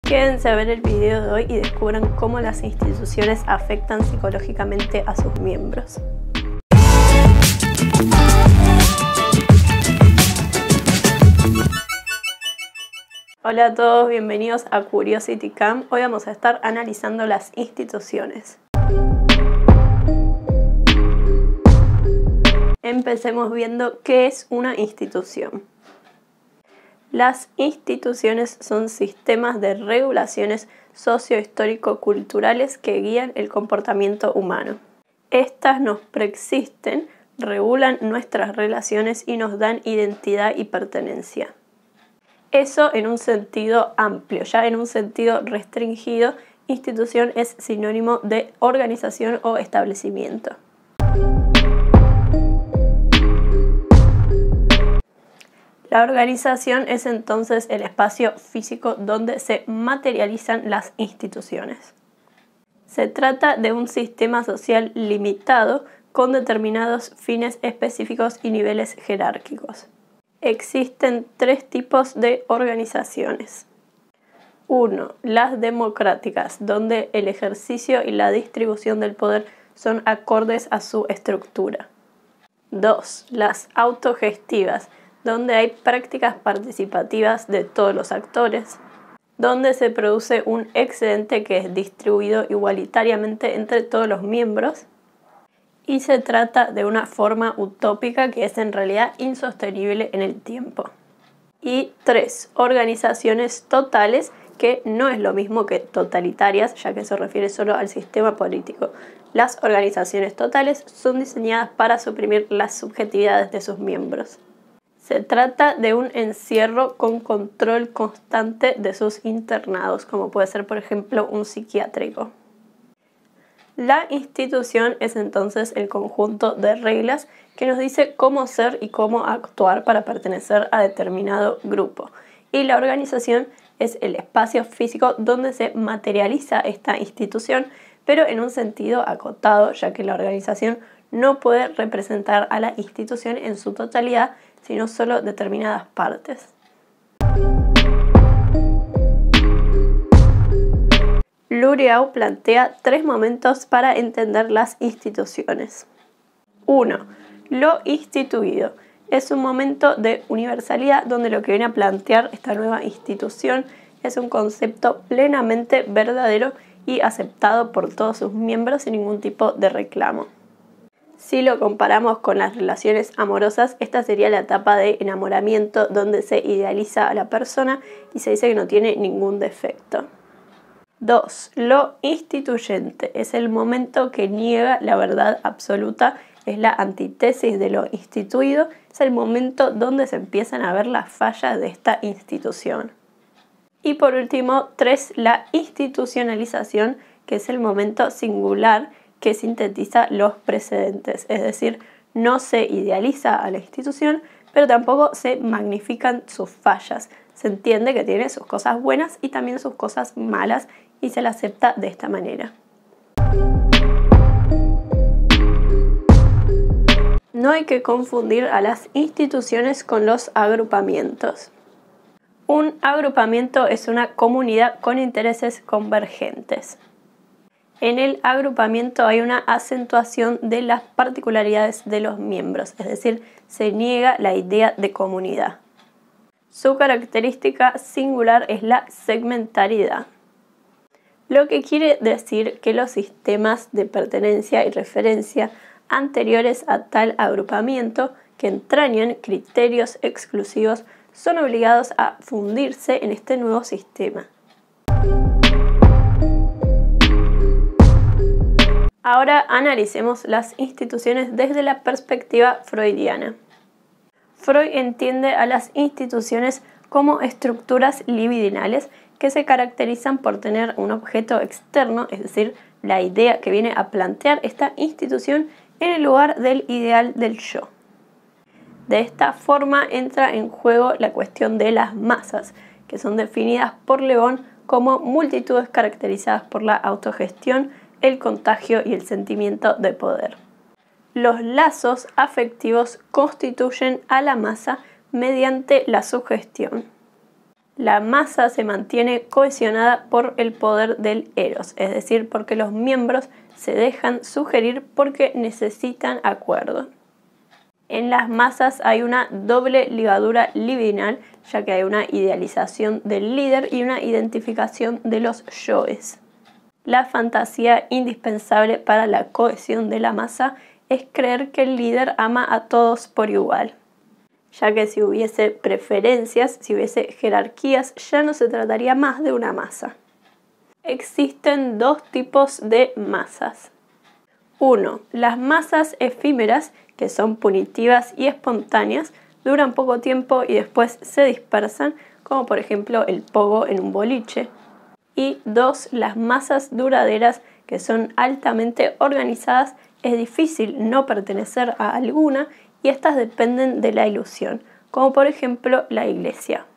Quédense a ver el video de hoy y descubran cómo las instituciones afectan psicológicamente a sus miembros. Hola a todos, bienvenidos a CuriosityCam. Hoy vamos a estar analizando las instituciones. Empecemos viendo qué es una institución. Las instituciones son sistemas de regulaciones sociohistórico-culturales que guían el comportamiento humano. Estas nos preexisten, regulan nuestras relaciones y nos dan identidad y pertenencia. Eso en un sentido amplio. Ya en un sentido restringido, institución es sinónimo de organización o establecimiento. La organización es entonces el espacio físico donde se materializan las instituciones. Se trata de un sistema social limitado con determinados fines específicos y niveles jerárquicos. Existen tres tipos de organizaciones. 1. Las democráticas, donde el ejercicio y la distribución del poder son acordes a su estructura. 2. Las autogestivas, donde hay prácticas participativas de todos los actores, donde se produce un excedente que es distribuido igualitariamente entre todos los miembros, y se trata de una forma utópica que es en realidad insostenible en el tiempo. Y 3. Organizaciones totales, que no es lo mismo que totalitarias, ya que se refiere solo al sistema político. Las organizaciones totales son diseñadas para suprimir las subjetividades de sus miembros. Se trata de un encierro con control constante de sus internados, como puede ser, por ejemplo, un psiquiátrico. La institución es entonces el conjunto de reglas que nos dice cómo ser y cómo actuar para pertenecer a determinado grupo. Y la organización es el espacio físico donde se materializa esta institución, pero en un sentido acotado, ya que la organización no puede representar a la institución en su totalidad, sino solo determinadas partes. Luriau plantea tres momentos para entender las instituciones. 1. Lo instituido. Es un momento de universalidad donde lo que viene a plantear esta nueva institución es un concepto plenamente verdadero y aceptado por todos sus miembros sin ningún tipo de reclamo. Si lo comparamos con las relaciones amorosas, esta sería la etapa de enamoramiento donde se idealiza a la persona y se dice que no tiene ningún defecto. 2. Lo instituyente. Es el momento que niega la verdad absoluta, es la antítesis de lo instituido, es el momento donde se empiezan a ver las fallas de esta institución. Y por último, 3. La institucionalización, que es el momento singular que sintetiza los precedentes, es decir, no se idealiza a la institución, pero tampoco se magnifican sus fallas. Se entiende que tiene sus cosas buenas y también sus cosas malas y se la acepta de esta manera. No hay que confundir a las instituciones con los agrupamientos. Un agrupamiento es una comunidad con intereses convergentes. En el agrupamiento hay una acentuación de las particularidades de los miembros, es decir, se niega la idea de comunidad. Su característica singular es la segmentariedad, lo que quiere decir que los sistemas de pertenencia y referencia anteriores a tal agrupamiento, que entrañan criterios exclusivos, son obligados a fundirse en este nuevo sistema. Ahora analicemos las instituciones desde la perspectiva freudiana. Freud entiende a las instituciones como estructuras libidinales que se caracterizan por tener un objeto externo, es decir, la idea que viene a plantear esta institución en el lugar del ideal del yo. De esta forma entra en juego la cuestión de las masas, que son definidas por Le Bon como multitudes caracterizadas por la autogestión, el contagio y el sentimiento de poder. Los lazos afectivos constituyen a la masa mediante la sugestión. La masa se mantiene cohesionada por el poder del eros, es decir, porque los miembros se dejan sugerir porque necesitan acuerdo. En las masas hay una doble ligadura libidinal, ya que hay una idealización del líder y una identificación de los yoes. La fantasía indispensable para la cohesión de la masa es creer que el líder ama a todos por igual, ya que si hubiese preferencias, si hubiese jerarquías, ya no se trataría más de una masa. Existen dos tipos de masas. 1. Las masas efímeras, que son punitivas y espontáneas, duran poco tiempo y después se dispersan, como por ejemplo el pogo en un boliche. Y 2. Las masas duraderas, que son altamente organizadas, es difícil no pertenecer a alguna y estas dependen de la ilusión, como por ejemplo la iglesia.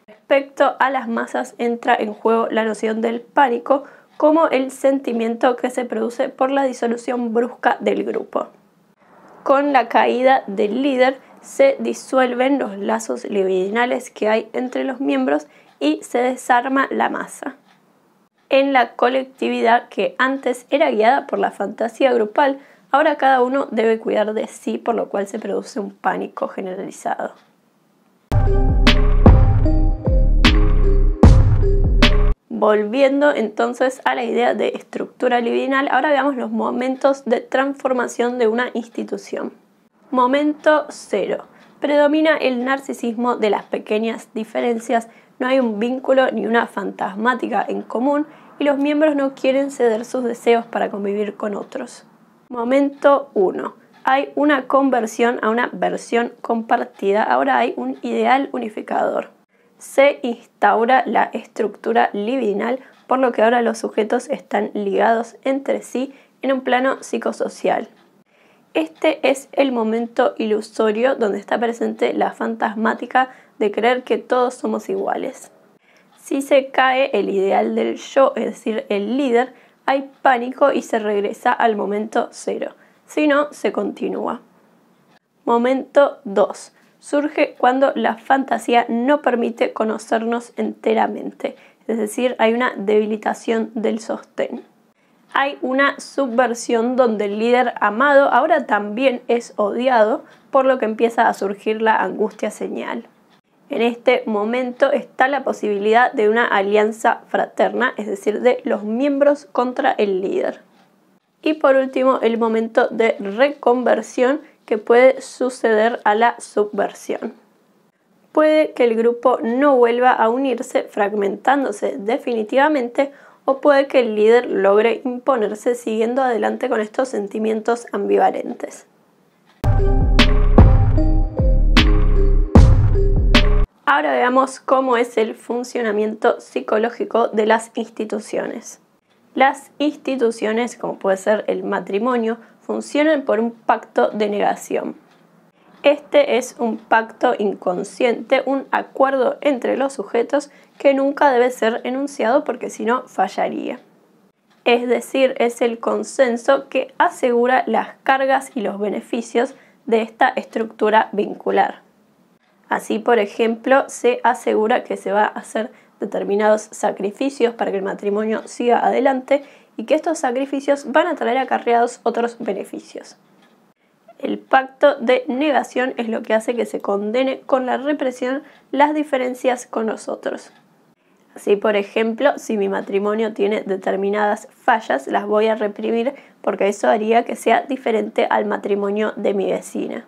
Respecto a las masas entra en juego la noción del pánico como el sentimiento que se produce por la disolución brusca del grupo. Con la caída del líder se disuelven los lazos libidinales que hay entre los miembros y se desarma la masa. En la colectividad que antes era guiada por la fantasía grupal, ahora cada uno debe cuidar de sí, por lo cual se produce un pánico generalizado. Volviendo entonces a la idea de estructura libidinal, ahora veamos los momentos de transformación de una institución. Momento 0. Predomina el narcisismo de las pequeñas diferencias, no hay un vínculo ni una fantasmática en común y los miembros no quieren ceder sus deseos para convivir con otros. Momento 1. Hay una conversión a una versión compartida, ahora hay un ideal unificador. Se instaura la estructura libidinal, por lo que ahora los sujetos están ligados entre sí en un plano psicosocial. Este es el momento ilusorio donde está presente la fantasmática de creer que todos somos iguales. Si se cae el ideal del yo, es decir, el líder, hay pánico y se regresa al momento 0. Si no, se continúa. Momento 2. Surge cuando la fantasía no permite conocernos enteramente, es decir, hay una debilitación del sostén. Hay una subversión donde el líder amado ahora también es odiado, por lo que empieza a surgir la angustia señal. En este momento está la posibilidad de una alianza fraterna, es decir, de los miembros contra el líder. Y por último, el momento de reconversión que puede suceder a la subversión. Puede que el grupo no vuelva a unirse, fragmentándose definitivamente, o puede que el líder logre imponerse siguiendo adelante con estos sentimientos ambivalentes. Ahora veamos cómo es el funcionamiento psicológico de las instituciones. Las instituciones, como puede ser el matrimonio, funcionan por un pacto de negación. Este es un pacto inconsciente, un acuerdo entre los sujetos que nunca debe ser enunciado porque si no fallaría. Es decir, es el consenso que asegura las cargas y los beneficios de esta estructura vincular. Así, por ejemplo, se asegura que se va a hacer determinados sacrificios para que el matrimonio siga adelante y que estos sacrificios van a traer acarreados otros beneficios. El pacto de negación es lo que hace que se condene con la represión las diferencias con los otros. Así, por ejemplo, si mi matrimonio tiene determinadas fallas, las voy a reprimir porque eso haría que sea diferente al matrimonio de mi vecina.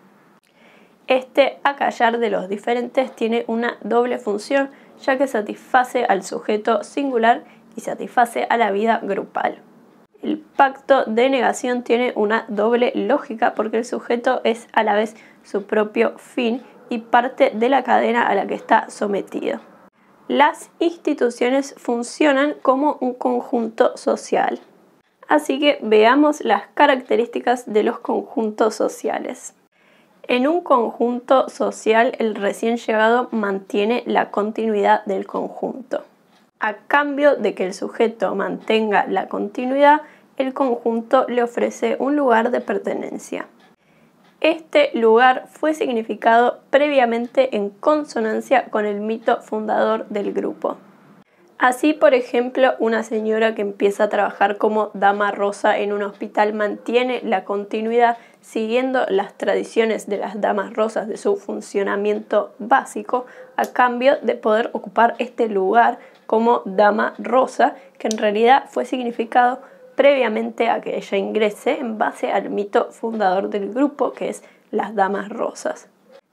Este acallar de los diferentes tiene una doble función, ya que satisface al sujeto singular y satisface a la vida grupal. El pacto de negación tiene una doble lógica porque el sujeto es a la vez su propio fin y parte de la cadena a la que está sometido. Las instituciones funcionan como un conjunto social. Así que veamos las características de los conjuntos sociales. En un conjunto social, el recién llegado mantiene la continuidad del conjunto. A cambio de que el sujeto mantenga la continuidad, el conjunto le ofrece un lugar de pertenencia. Este lugar fue significado previamente en consonancia con el mito fundador del grupo. Así, por ejemplo, una señora que empieza a trabajar como dama rosa en un hospital mantiene la continuidad siguiendo las tradiciones de las damas rosas de su funcionamiento básico a cambio de poder ocupar este lugar como dama rosa, que en realidad fue significado previamente a que ella ingrese en base al mito fundador del grupo, que es las damas rosas.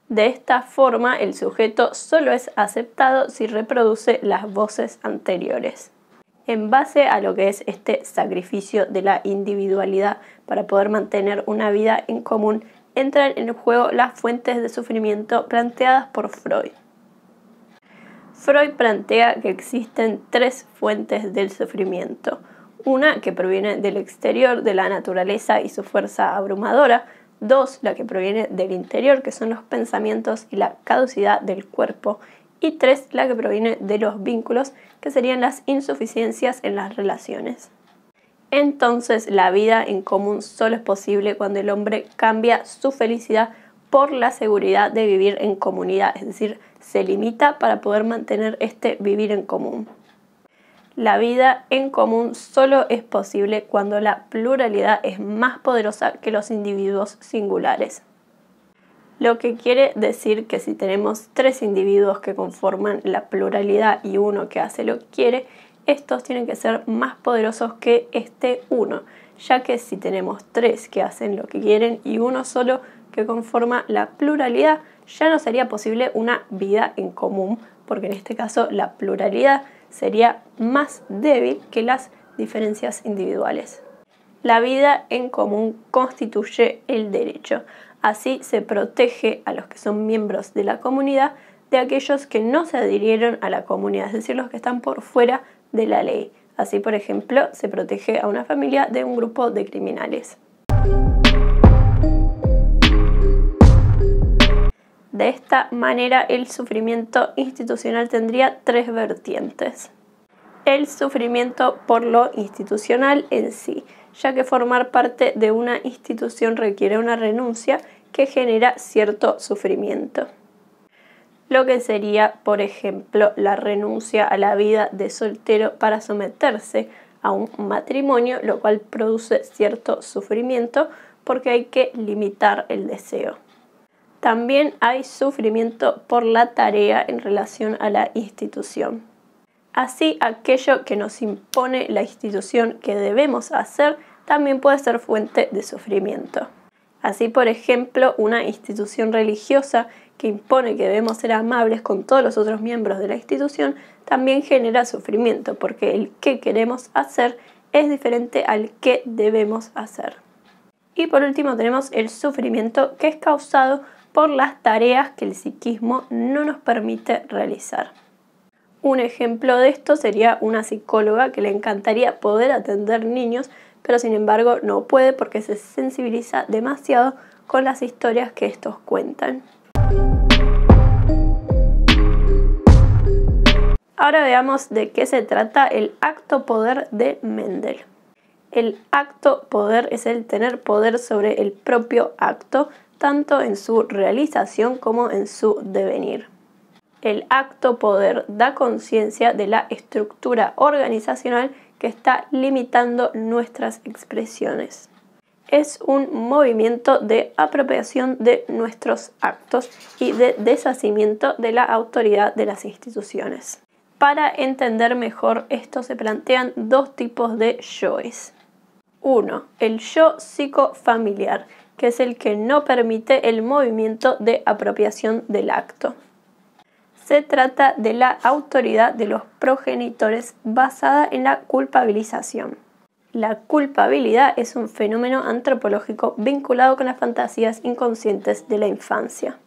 De esta forma, el sujeto solo es aceptado si reproduce las voces anteriores. En base a lo que es este sacrificio de la individualidad para poder mantener una vida en común, entran en juego las fuentes de sufrimiento planteadas por Freud. Freud plantea que existen 3 fuentes del sufrimiento. Una que proviene del exterior, de la naturaleza y su fuerza abrumadora. 2, la que proviene del interior, que son los pensamientos y la caducidad del cuerpo. Y 3, la que proviene de los vínculos, que serían las insuficiencias en las relaciones. Entonces, la vida en común solo es posible cuando el hombre cambia su felicidad por la seguridad de vivir en comunidad, es decir, se limita para poder mantener este vivir en común. La vida en común solo es posible cuando la pluralidad es más poderosa que los individuos singulares. Lo que quiere decir que si tenemos 3 individuos que conforman la pluralidad y uno que hace lo que quiere, estos tienen que ser más poderosos que este uno, ya que si tenemos 3 que hacen lo que quieren y uno solo que conforma la pluralidad, ya no sería posible una vida en común, porque en este caso la pluralidad sería más débil que las diferencias individuales. La vida en común constituye el derecho. Así se protege a los que son miembros de la comunidad de aquellos que no se adhirieron a la comunidad, es decir, los que están por fuera de la ley. Así, por ejemplo, se protege a una familia de un grupo de criminales. De esta manera, el sufrimiento institucional tendría 3 vertientes. El sufrimiento por lo institucional en sí, ya que formar parte de una institución requiere una renuncia que genera cierto sufrimiento. Lo que sería, por ejemplo, la renuncia a la vida de soltero para someterse a un matrimonio, lo cual produce cierto sufrimiento porque hay que limitar el deseo. También hay sufrimiento por la tarea en relación a la institución. Así, aquello que nos impone la institución que debemos hacer también puede ser fuente de sufrimiento. Así, por ejemplo, una institución religiosa que impone que debemos ser amables con todos los otros miembros de la institución también genera sufrimiento, porque el qué queremos hacer es diferente al qué debemos hacer. Y por último tenemos el sufrimiento que es causado por las tareas que el psiquismo no nos permite realizar. Un ejemplo de esto sería una psicóloga que le encantaría poder atender niños, pero sin embargo no puede porque se sensibiliza demasiado con las historias que estos cuentan. Ahora veamos de qué se trata el acto poder de Mendel. El acto poder es el tener poder sobre el propio acto, tanto en su realización como en su devenir. El acto poder da conciencia de la estructura organizacional que está limitando nuestras expresiones. Es un movimiento de apropiación de nuestros actos y de deshacimiento de la autoridad de las instituciones. Para entender mejor esto se plantean 2 tipos de yoes. 1. El yo psicofamiliar, que es el que no permite el movimiento de apropiación del acto. Se trata de la autoridad de los progenitores basada en la culpabilización. La culpabilidad es un fenómeno antropológico vinculado con las fantasías inconscientes de la infancia.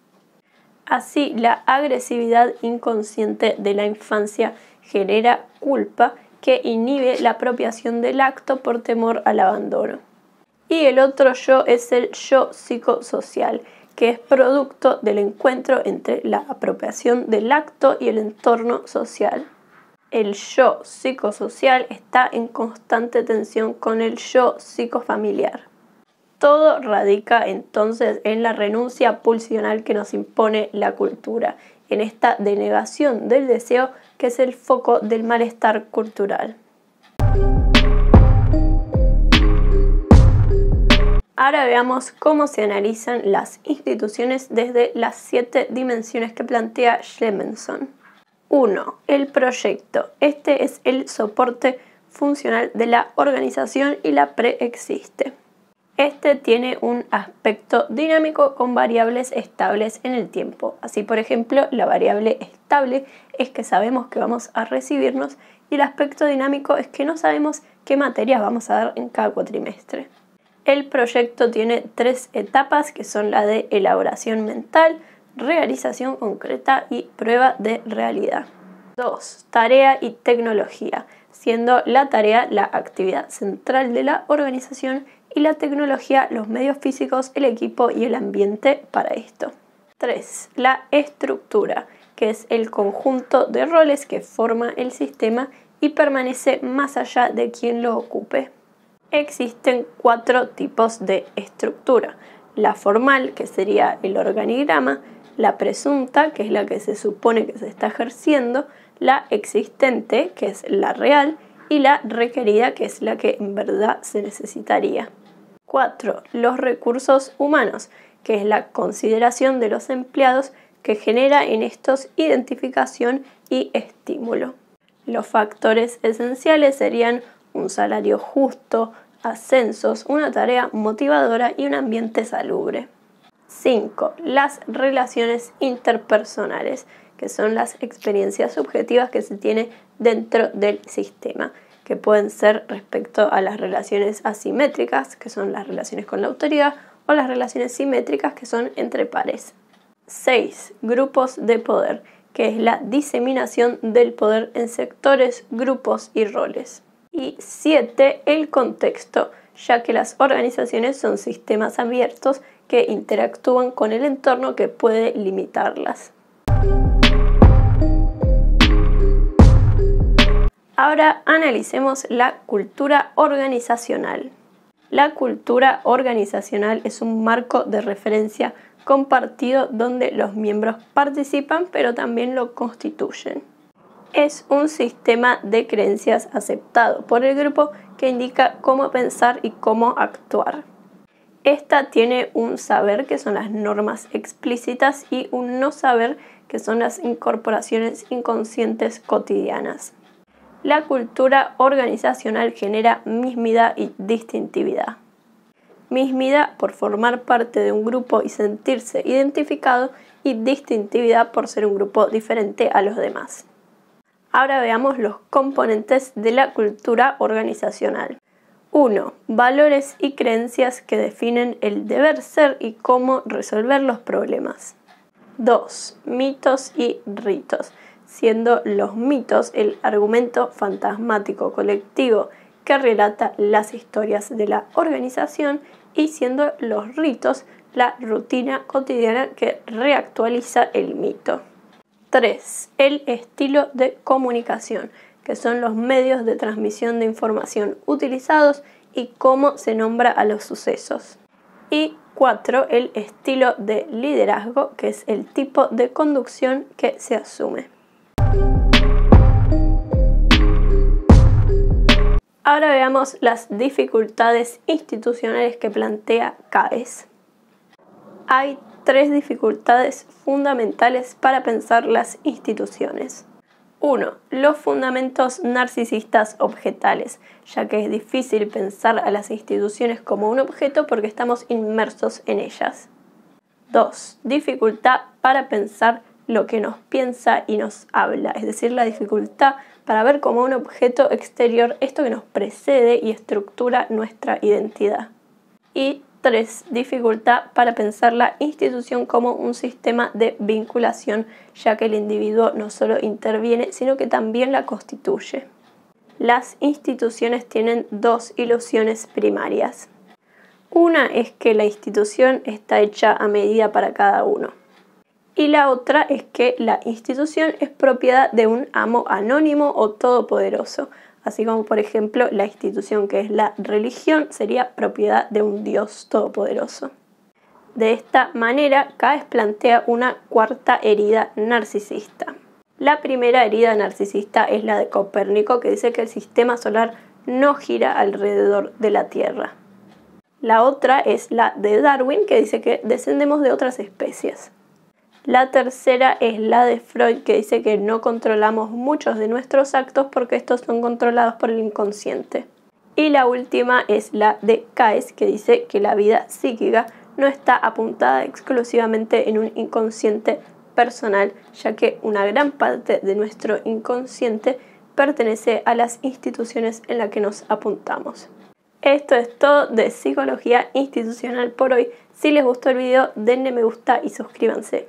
Así, la agresividad inconsciente de la infancia genera culpa que inhibe la apropiación del acto por temor al abandono. Y el otro yo es el yo psicosocial, que es producto del encuentro entre la apropiación del acto y el entorno social. El yo psicosocial está en constante tensión con el yo psicofamiliar. Todo radica entonces en la renuncia pulsional que nos impone la cultura, en esta denegación del deseo que es el foco del malestar cultural. Ahora veamos cómo se analizan las instituciones desde las 7 dimensiones que plantea Clemenson. 1. El proyecto. Este es el soporte funcional de la organización y la preexiste. Este tiene un aspecto dinámico con variables estables en el tiempo. Así, por ejemplo, la variable estable es que sabemos que vamos a recibirnos y el aspecto dinámico es que no sabemos qué materias vamos a dar en cada cuatrimestre. El proyecto tiene 3 etapas que son la de elaboración mental, realización concreta y prueba de realidad. 2. Tarea y tecnología, siendo la tarea la actividad central de la organización y la tecnología los medios físicos, el equipo y el ambiente para esto. 3. La estructura, que es el conjunto de roles que forma el sistema y permanece más allá de quien lo ocupe. Existen 4 tipos de estructura: la formal, que sería el organigrama, la presunta, que es la que se supone que se está ejerciendo, la existente, que es la real, y la requerida, que es la que en verdad se necesitaría. 4. Los recursos humanos, que es la consideración de los empleados que genera en estos identificación y estímulo. Los factores esenciales serían un salario justo, ascensos, una tarea motivadora y un ambiente salubre. 5. Las relaciones interpersonales, que son las experiencias subjetivas que se tiene dentro del sistema, que pueden ser respecto a las relaciones asimétricas, que son las relaciones con la autoridad, o las relaciones simétricas, que son entre pares. 6. Grupos de poder, que es la diseminación del poder en sectores, grupos y roles. Y 7. El contexto, ya que las organizaciones son sistemas abiertos que interactúan con el entorno que puede limitarlas. Ahora analicemos la cultura organizacional. La cultura organizacional es un marco de referencia compartido donde los miembros participan pero también lo constituyen. Es un sistema de creencias aceptado por el grupo que indica cómo pensar y cómo actuar. Esta tiene un saber, que son las normas explícitas, y un no saber, que son las incorporaciones inconscientes cotidianas. La cultura organizacional genera mismidad y distintividad. Mismidad por formar parte de un grupo y sentirse identificado, y distintividad por ser un grupo diferente a los demás. Ahora veamos los componentes de la cultura organizacional. 1. Valores y creencias que definen el deber ser y cómo resolver los problemas. 2. Mitos y ritos, siendo los mitos el argumento fantasmático colectivo que relata las historias de la organización, y siendo los ritos la rutina cotidiana que reactualiza el mito. 3. El estilo de comunicación, que son los medios de transmisión de información utilizados y cómo se nombra a los sucesos. Y 4. El estilo de liderazgo, que es el tipo de conducción que se asume. Ahora veamos las dificultades institucionales que plantea Caes. Hay 3 dificultades fundamentales para pensar las instituciones. 1. Los fundamentos narcisistas objetales, ya que es difícil pensar a las instituciones como un objeto porque estamos inmersos en ellas. 2. Dificultad para pensar lo que nos piensa y nos habla, es decir, la dificultad para ver como un objeto exterior esto que nos precede y estructura nuestra identidad. Y 3. Dificultad para pensar la institución como un sistema de vinculación, ya que el individuo no solo interviene, sino que también la constituye. Las instituciones tienen 2 ilusiones primarias. Una es que la institución está hecha a medida para cada uno. Y la otra es que la institución es propiedad de un amo anónimo o todopoderoso, así como por ejemplo la institución que es la religión sería propiedad de un Dios todopoderoso. De esta manera, Caes plantea una cuarta herida narcisista. La primera herida narcisista es la de Copérnico, que dice que el sistema solar no gira alrededor de la Tierra. La otra es la de Darwin, que dice que descendemos de otras especies. La tercera es la de Freud, que dice que no controlamos muchos de nuestros actos porque estos son controlados por el inconsciente. Y la última es la de Caes, que dice que la vida psíquica no está apuntada exclusivamente en un inconsciente personal, ya que una gran parte de nuestro inconsciente pertenece a las instituciones en las que nos apuntamos. Esto es todo de psicología institucional por hoy. Si les gustó el video, denle me gusta y suscríbanse.